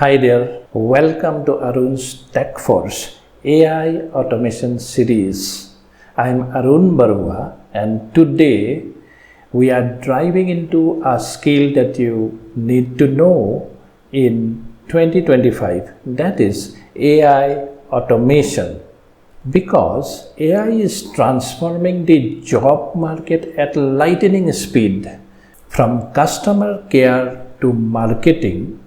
Hi there, welcome to Arun's Tech Force AI Automation Series. I'm Arun Barua and today we are diving into a skill that you need to know in 2025, that is AI automation. Because AI is transforming the job market at lightning speed. From customer care to marketing,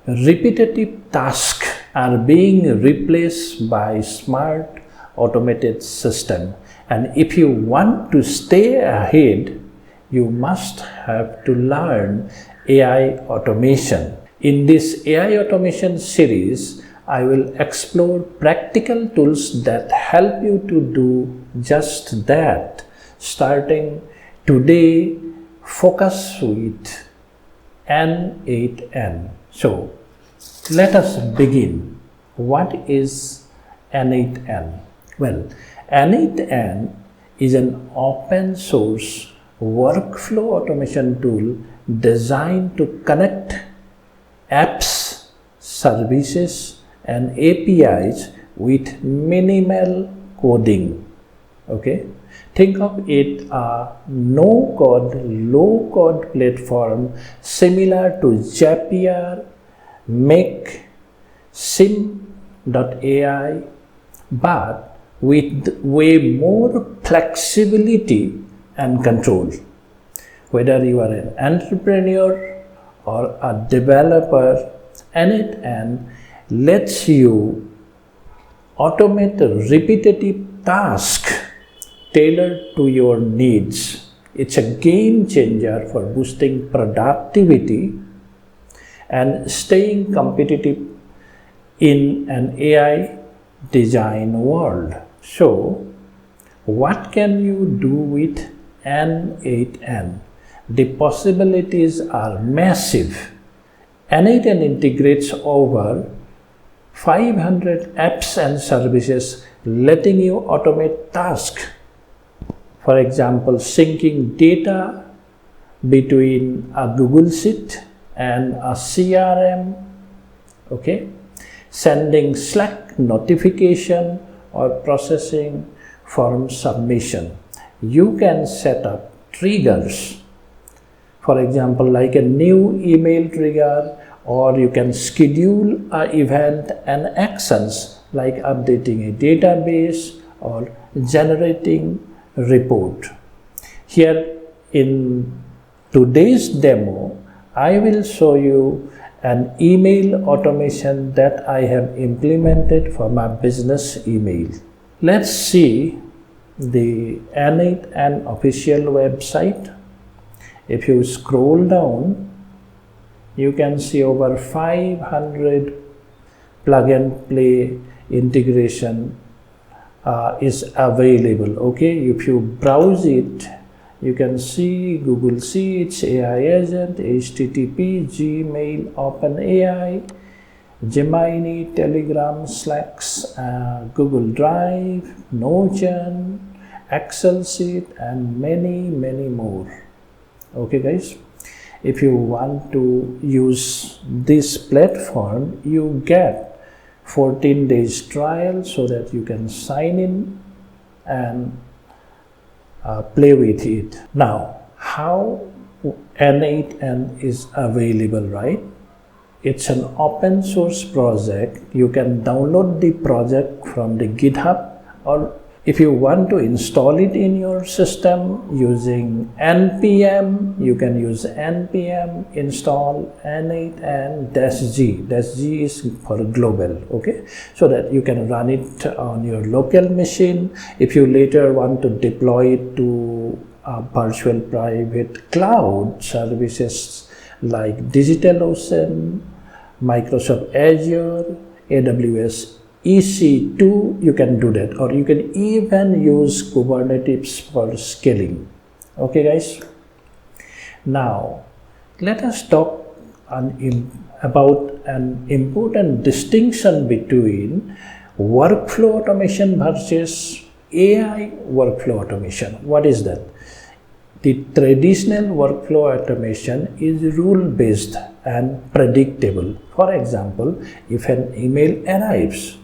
repetitive tasks are being replaced by smart automated system. And if you want to stay ahead, you must have to learn AI automation. In this AI automation series, I will explore practical tools that help you to do just that. Starting today, focus with n8n. So, let us begin. What is n8n? Well, n8n is an open source workflow automation tool designed to connect apps, services, and APIs with minimal coding. Okay? Think of it a no-code, low-code platform similar to Zapier, Make, Sim.ai, but with way more flexibility and control. Whether you are an entrepreneur or a developer, n8n lets you automate repetitive tasks tailored to your needs. It's a game changer for boosting productivity and staying competitive in an AI design world. So, what can you do with n8n? The possibilities are massive. n8n integrates over 500 apps and services, letting you automate tasks. For example, syncing data between a Google Sheet and a CRM, okay? Sending Slack notification or processing form submission. You can set up triggers, for example, like a new email trigger, or you can schedule an event and actions like updating a database or generating report. Here in today's demo, I will show you an email automation that I have implemented for my business email. Let's see the n8n official website. If you scroll down, you can see over 500 plug and play integration is available. Okay, if you browse it, you can see Google Sheets, AI Agent, HTTP, Gmail, OpenAI, Gemini, Telegram, Slacks, Google Drive, Notion, Excel sheet, and many more. Okay guys, if you want to use this platform, you get 14 days trial so that you can sign in and play with it. Now, how n8n is available, right? It's an open source project. You can download the project from the GitHub, or if you want to install it in your system using npm, you can use npm install n8n-g. -g is for global, okay? So that you can run it on your local machine. If you later want to deploy it to a virtual private cloud services like DigitalOcean, Microsoft Azure, AWS EC2, you can do that, or you can even use Kubernetes for scaling. Okay guys, now let us talk about an important distinction between workflow automation versus AI workflow automation. What is that? The traditional workflow automation is rule-based and predictable. For example, if an email arrives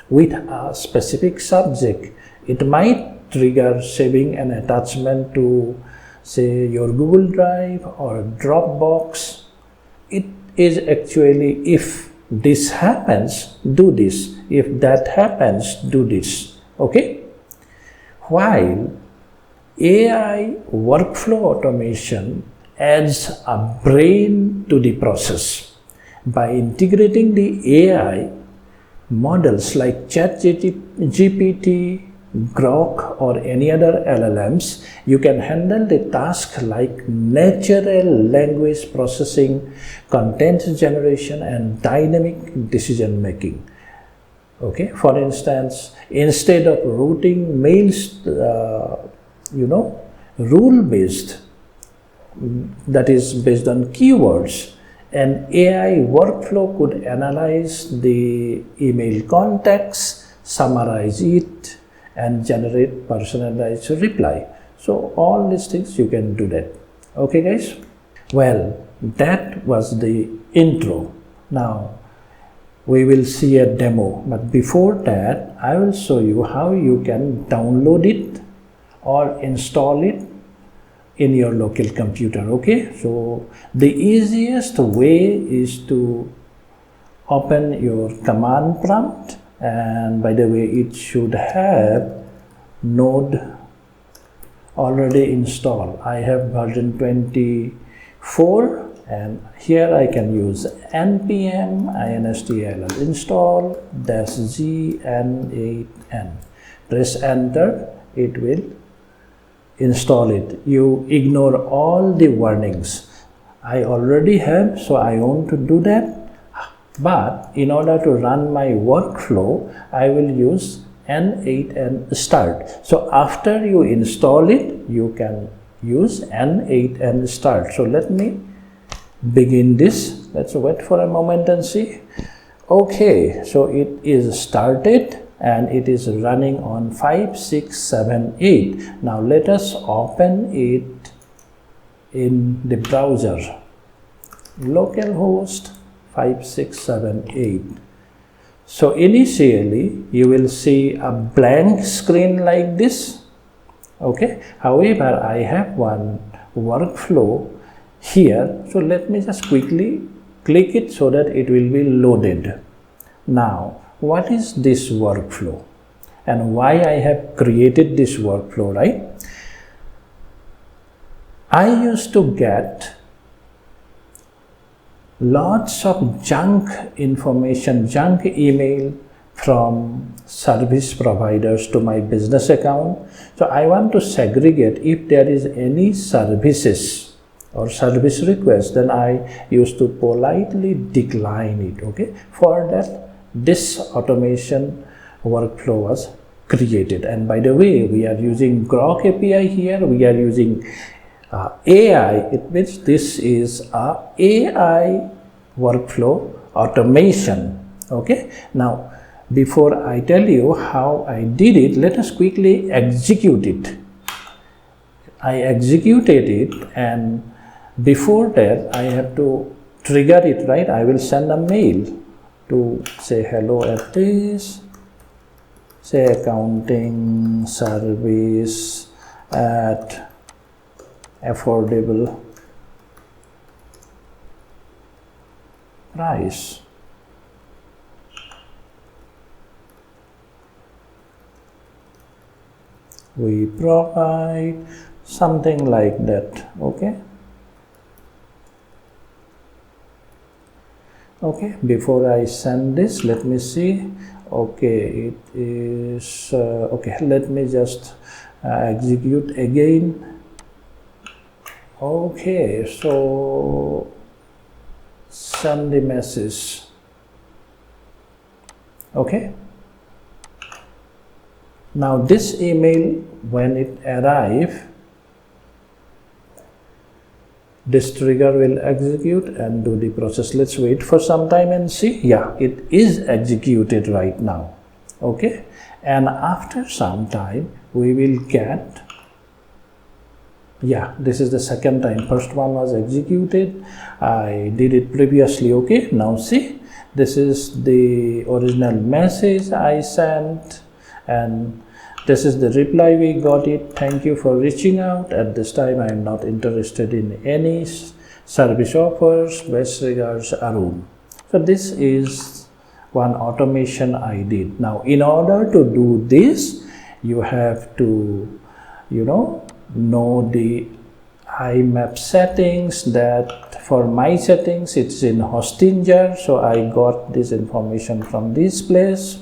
with a specific subject, it might trigger saving an attachment to, say, your Google Drive or Dropbox. It is actually, if this happens, do this. If that happens, do this. Okay? While AI workflow automation adds a brain to the process. By integrating the AI models like ChatGPT, Grok or any other LLMs, you can handle the task like natural language processing, content generation and dynamic decision making. Okay, for instance, instead of routing mails, rule based, that is based on keywords, an AI workflow could analyze the email context, summarize it and generate personalized reply. So all these things you can do that. Okay guys, well, that was the intro. Now we will see a demo, but before that I will show you how you can download it or install it in your local computer. Okay, so the easiest way is to open your command prompt, and by the way, it should have Node already installed. I have version 24, and here I can use npm install -g n8n. Press enter, it will install it. You ignore all the warnings. I already have, so I want to do that. But in order to run my workflow, I will use n8n start. So after you install it, you can use n8n start. So let me begin this. Let's wait for a moment and see. Okay, so it is started and it is running on 5678. Now let us open it in the browser. Localhost 5678. So initially you will see a blank screen like this. Okay, however, I have one workflow here, so let me just quickly click it so that it will be loaded. Now what is this workflow and why I have created this workflow, right? I used to get lots of junk information, junk email from service providers to my business account. So I want to segregate if there is any services or service request, then I used to politely decline it. Okay, for that this automation workflow was created. And by the way, we are using Grok API here, we are using AI. It means this is a AI workflow automation. Okay, now before I tell you how I did it, let us quickly execute it. I executed it, and before that I have to trigger it, right? I will send a mail to say hello at this, say accounting service at affordable price. We provide something like that. Okay, before I send this, let me see. Okay, it is okay, let me just execute again. Okay, so send the message. Okay, now this email, when it arrives, this trigger will execute and do the process. Let's wait for some time and see. Yeah, it is executed right now. Okay, and after some time we will get Yeah, this is the second time. First one was executed. I did it previously. Okay, now see, this is the original message I sent, and this is the reply we got it. Thank you for reaching out. At this time, I am not interested in any service offers. Best regards, Arun. So this is one automation I did. Now, in order to do this, you have to, know the IMAP settings. That for my settings, it's in Hostinger. So I got this information from this place,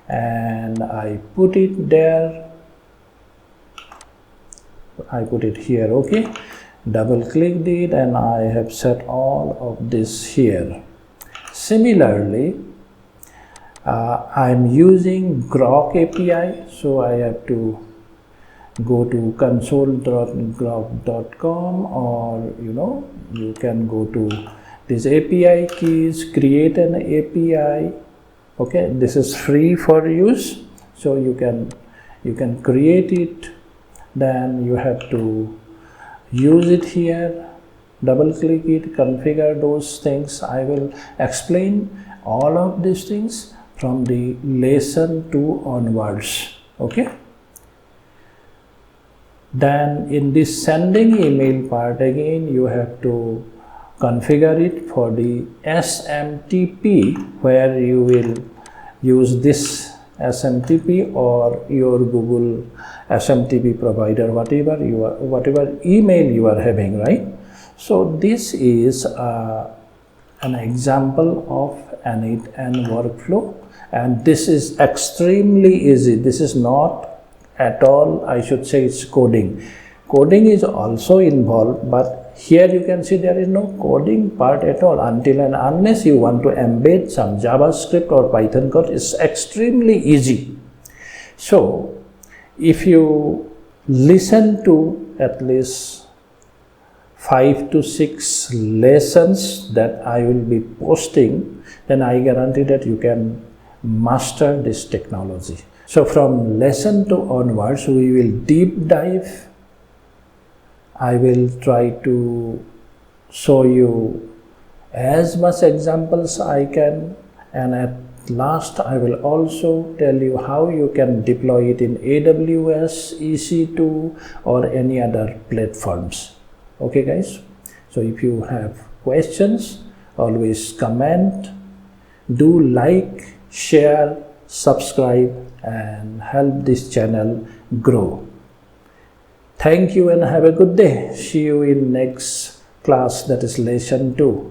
and I put it there. I put it here. Okay, double clicked it, and I have set all of this here. Similarly, I'm using Grok API, so I have to go to console.grok.com, or you can go to this API keys, create an API. Okay, this is free for use, so you can create it. Then you have to use it here, double click it, configure those things. I will explain all of these things from the lesson 2 onwards. Okay, then in this sending email part, again you have to configure it for the SMTP, where you will use this SMTP or your Google SMTP provider, whatever email you are having, right? So this is an example of n8n workflow, and this is extremely easy. This is not at all, I should say, it's coding. Coding is also involved, but here you can see there is no coding part at all. Until and unless you want to embed some JavaScript or Python code, it's extremely easy. So if you listen to at least 5 to 6 lessons that I will be posting, then I guarantee that you can master this technology. So from lesson 2 onwards, we will deep dive. I will try to show you as much examples I can, and at last I will also tell you how you can deploy it in AWS, EC2 or any other platforms. Okay guys, so if you have questions, always comment, do like, share, subscribe, and help this channel grow. Thank you and have a good day. See you in next class, that is lesson 2.